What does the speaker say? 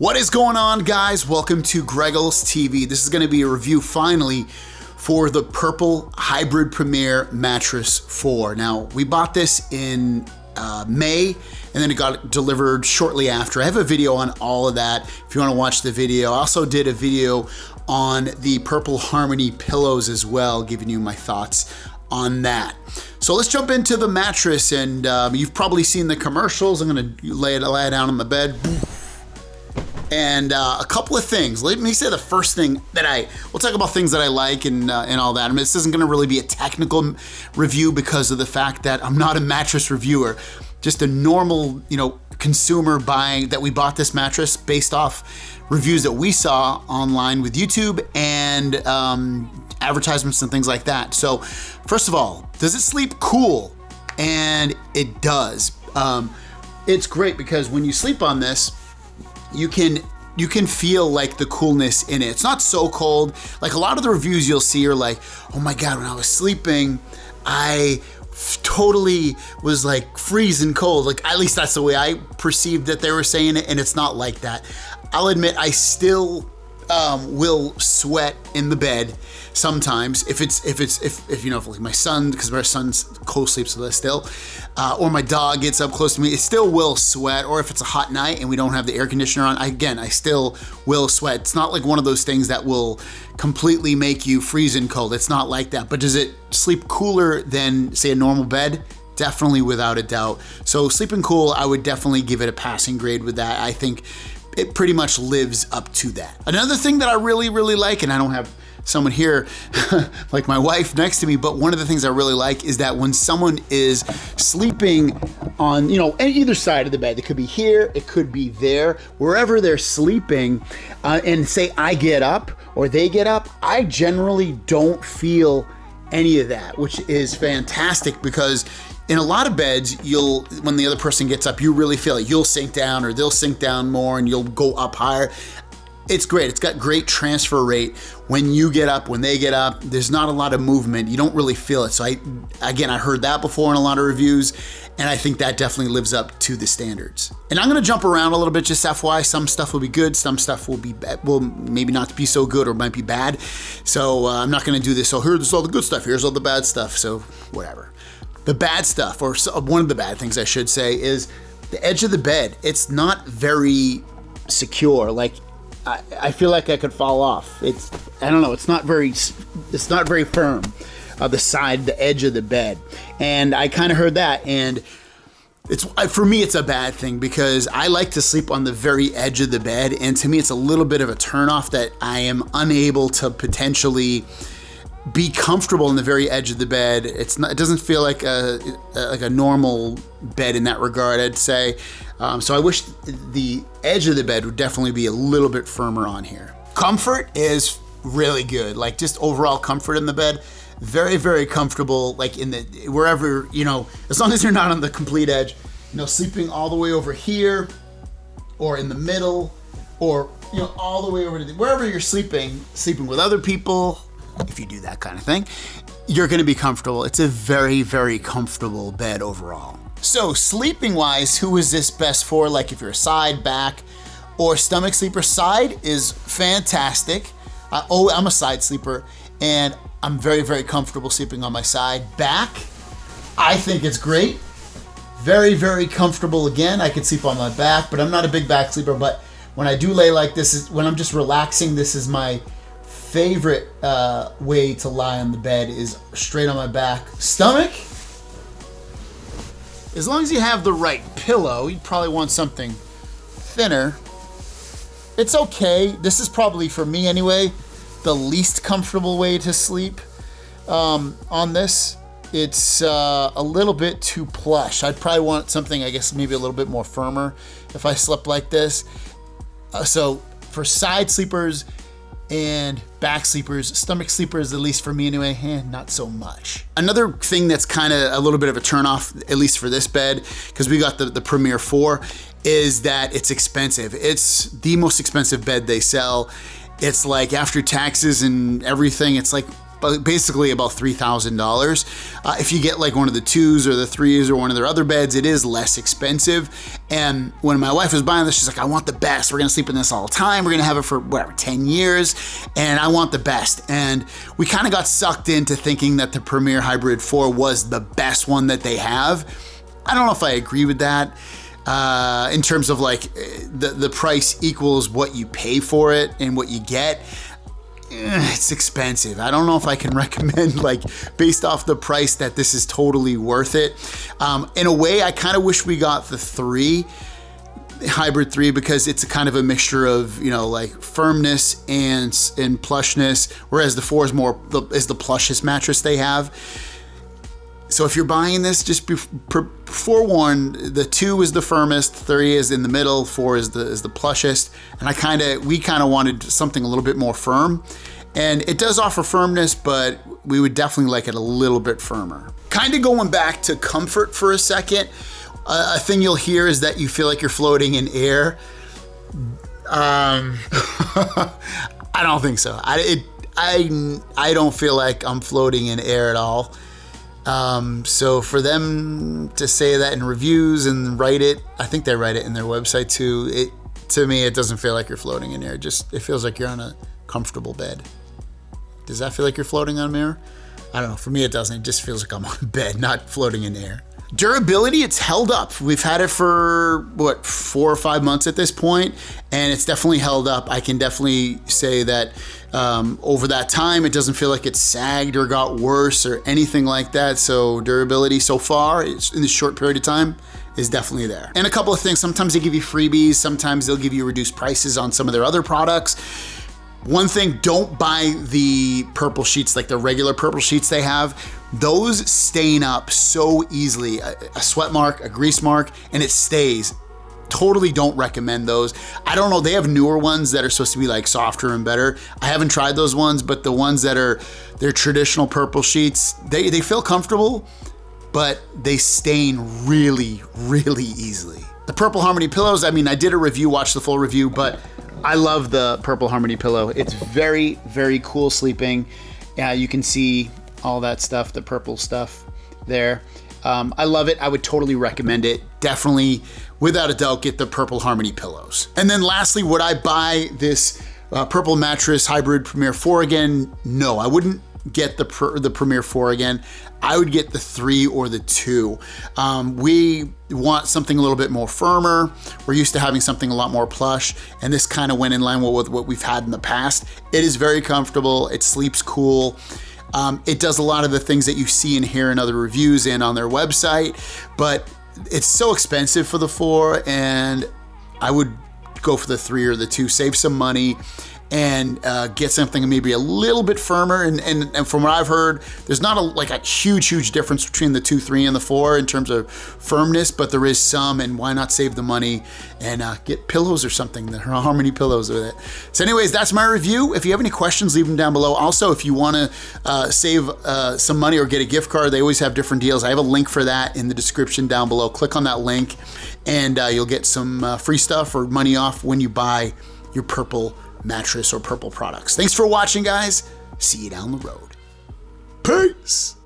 What is going on, guys? Welcome to Greggles TV. This is going to be a review finally for the Purple Hybrid Premier Mattress 4. Now, we bought this in May, and then it got delivered shortly after. I have a video on all of that if you want to watch the video. I also did a video on the Purple Harmony pillows as well, giving you my thoughts on that. So let's jump into the mattress, and you've probably seen the commercials. I'm going to lay it down on the bed. And a couple of things. Let me say the first thing that we'll talk about things that I like and all that. I mean, this isn't gonna really be a technical review because of the fact that I'm not a mattress reviewer, just a normal, consumer that we bought this mattress based off reviews that we saw online with YouTube and advertisements and things like that. So first of all, does it sleep cool? And it does. It's great because when you sleep on this, you can feel like the coolness in it. It's not so cold. Like a lot of the reviews you'll see are like, oh my God, when I was sleeping, I totally was like freezing cold. Like at least that's the way I perceived that they were saying it, and it's not like that. I'll admit I still will sweat in the bed sometimes if like my son, because my son's co-sleeps with us still, or my dog gets up close to me, it still will sweat. Or if it's a hot night and we don't have the air conditioner on, I still will sweat. It's not like one of those things that will completely make you freezing cold. It's not like that. But does it sleep cooler than, say, a normal bed? Definitely, without a doubt. So sleeping cool, I would definitely give it a passing grade with that. I think it pretty much lives up to that. Another thing that I really like, and I don't have someone here like my wife next to me, but one of the things I really like is that when someone is sleeping on, either side of the bed, it could be here, it could be there, wherever they're sleeping, and say I get up or they get up, I generally don't feel any of that, which is fantastic because in a lot of beds, when the other person gets up, you really feel it. You'll sink down or they'll sink down more and you'll go up higher. It's great. It's got great transfer rate. When you get up, when they get up, there's not a lot of movement. You don't really feel it. So I heard that before in a lot of reviews, and I think that definitely lives up to the standards. And I'm gonna jump around a little bit, just FYI. Some stuff will be good, some stuff will be bad, will maybe not be so good or might be bad. So I'm not gonna do this. So here's all the good stuff, here's all the bad stuff. So whatever. The bad stuff, or one of the bad things I should say, is the edge of the bed. It's not very secure. Like I feel like I could fall off. I don't know. It's not very firm. The edge of the bed, and I kind of heard that, and for me it's a bad thing because I like to sleep on the very edge of the bed, and to me it's a little bit of a turnoff that I am unable to potentially be comfortable in the very edge of the bed. It doesn't feel like a normal bed in that regard, I'd say. So I wish the edge of the bed would definitely be a little bit firmer on here. Comfort is really good. Like just overall comfort in the bed, very, very comfortable. Like wherever, as long as you're not on the complete edge, sleeping all the way over here or in the middle or, all the way over to wherever you're sleeping with other people. If you do that kind of thing, you're gonna be comfortable. It's a very, very comfortable bed overall. So sleeping wise, who is this best for? Like if you're a side, back, or stomach sleeper, side is fantastic. I'm a side sleeper and I'm very, very comfortable sleeping on my side. Back, I think it's great. Very, very comfortable again. I can sleep on my back, but I'm not a big back sleeper. But when I do lay like this, when I'm just relaxing, this is my favorite way to lie on the bed, is straight on my back. Stomach, as long as you have the right pillow, you probably want something thinner. It's okay. This is probably, for me anyway, the least comfortable way to sleep on this. It's a little bit too plush. I'd probably want something, I guess, maybe a little bit more firmer if I slept like this. So for side sleepers and back sleepers, stomach sleepers, at least for me anyway, not so much. Another thing that's kind of a little bit of a turnoff, at least for this bed, because we got the Premier 4, is that it's expensive. It's the most expensive bed they sell. It's like after taxes and everything, it's like basically about $3,000. If you get like one of the 2s or the 3s or one of their other beds, it is less expensive. And when my wife was buying this, she's like, I want the best. We're gonna sleep in this all the time. We're gonna have it for whatever, 10 years. And I want the best. And we kind of got sucked into thinking that the Premier Hybrid 4 was the best one that they have. I don't know if I agree with that. In terms of like the price equals what you pay for it and what you get. It's expensive. I don't know if I can recommend, like, based off the price, that this is totally worth it. In a way, I kind of wish we got the Hybrid 3, because it's a kind of a mixture of, you know, like firmness and plushness, whereas the 4 is the plushest mattress they have. So if you're buying this, just be forewarned, the 2 is the firmest, 3 is in the middle, 4 is the plushest. And we kind of wanted something a little bit more firm. And it does offer firmness, but we would definitely like it a little bit firmer. Kind of going back to comfort for a second, a thing you'll hear is that you feel like you're floating in air. I don't think so. I don't feel like I'm floating in air at all. So for them to say that in reviews and write it, I think they write it in their website too. To me, it doesn't feel like you're floating in air. It feels like you're on a comfortable bed. Does that feel like you're floating on air? I don't know. For me, it doesn't. It just feels like I'm on a bed, not floating in air. Durability, it's held up. We've had it for, 4 or 5 months at this point, and it's definitely held up. I can definitely say that over that time, it doesn't feel like it's sagged or got worse or anything like that. So durability so far, in this short period of time, is definitely there. And a couple of things, sometimes they give you freebies, sometimes they'll give you reduced prices on some of their other products. One thing, don't buy the purple sheets, like the regular purple sheets they have. Those stain up so easily. A sweat mark, a grease mark, and it stays. Totally don't recommend those. I don't know, they have newer ones that are supposed to be like softer and better. I haven't tried those ones, but the ones that are their traditional purple sheets, they feel comfortable, but they stain really, really easily. The Purple Harmony pillows, I mean, I did a review, watch the full review, but I love the Purple Harmony pillow. It's very, very cool sleeping. You can see all that stuff, the purple stuff there. I love it. I would totally recommend it. Definitely, without a doubt, get the Purple Harmony pillows. And then lastly, would I buy this Purple Mattress Hybrid Premier 4 again? No, I wouldn't get the Premier 4 again. I would get the 3 or the 2. We want something a little bit more firmer. We're used to having something a lot more plush, and this kind of went in line with what we've had in the past. It is very comfortable. It sleeps cool. It does a lot of the things that you see and hear in other reviews and on their website, but it's so expensive for the 4, and I would go for the 3 or the 2, save some money, and get something maybe a little bit firmer. And from what I've heard, there's not a huge difference between the 2, 3, and the 4 in terms of firmness, but there is some, and why not save the money and get pillows or something, the Harmony pillows with it. So anyways, that's my review. If you have any questions, leave them down below. Also, if you want to save some money or get a gift card, they always have different deals. I have a link for that in the description down below. Click on that link, and you'll get some free stuff or money off when you buy your Purple mattress or Purple products. Thanks for watching, guys. See you down the road. Peace.